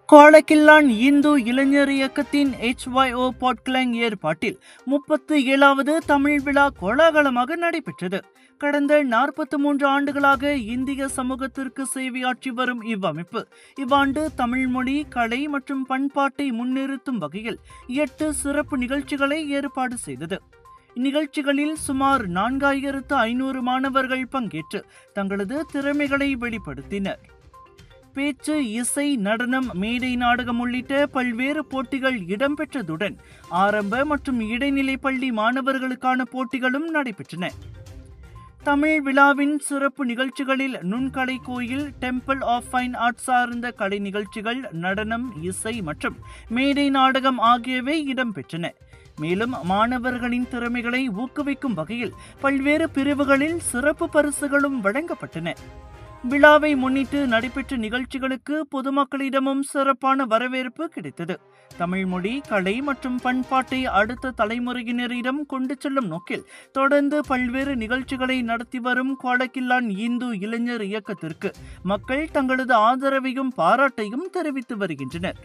கோலக்கில்லான் இந்து இளைஞர் இயக்கத்தின் HYO பாட்கிளங் ஏற்பாட்டில் 37வது தமிழ் விழா கோலாகலமாக நடைபெற்றது. கடந்த 43 ஆண்டுகளாக இந்திய சமூகத்திற்கு சேவையாற்றி வரும் இவ்வமைப்பு இவ்வாண்டு தமிழ் மொழி, கலை மற்றும் பண்பாட்டை முன்னிறுத்தும் வகையில் 8 சிறப்பு நிகழ்ச்சிகளை ஏற்பாடு செய்தது. இந்நிகழ்ச்சிகளில் சுமார் 4500 மாணவர்கள் பங்கேற்று தங்களது திறமைகளை வெளிப்படுத்தினர். பேச்சு, இசை, நடனம், மேடை நாடகம் உள்ளிட்ட பல்வேறு போட்டிகள் இடம்பெற்றதுடன் ஆரம்ப மற்றும் இடைநிலை பள்ளி மாணவர்களுக்கான போட்டிகளும் நடைபெற்றன. தமிழ் விழாவின் சிறப்பு நிகழ்ச்சிகளில் நுண்கலை கோயில், டெம்பிள் ஆஃப் ஃபைன் ஆர்ட்ஸ் சார்ந்த கலை நிகழ்ச்சிகள், நடனம், இசை மற்றும் மேடை நாடகம் ஆகியவை இடம்பெற்றன. மேலும் மாணவர்களின் திறமைகளை ஊக்குவிக்கும் வகையில் பல்வேறு பிரிவுகளில் சிறப்பு பரிசுகளும் வழங்கப்பட்டன. விழாவை முன்னிட்டு நடைபெற்ற நிகழ்ச்சிகளுக்கு பொதுமக்களிடமும் சிறப்பான வரவேற்பு கிடைத்தது. தமிழ் மொழி, கலை மற்றும் பண்பாட்டை அடுத்த தலைமுறையினரிடம் கொண்டு செல்லும் நோக்கில் தொடர்ந்து பல்வேறு நிகழ்ச்சிகளை நடத்தி வரும் கோலக்கில்லான் இந்து இளைஞர் இயக்கத்திற்கு மக்கள் தங்களது ஆதரவையும் பாராட்டையும் தெரிவித்து வருகின்றனர்.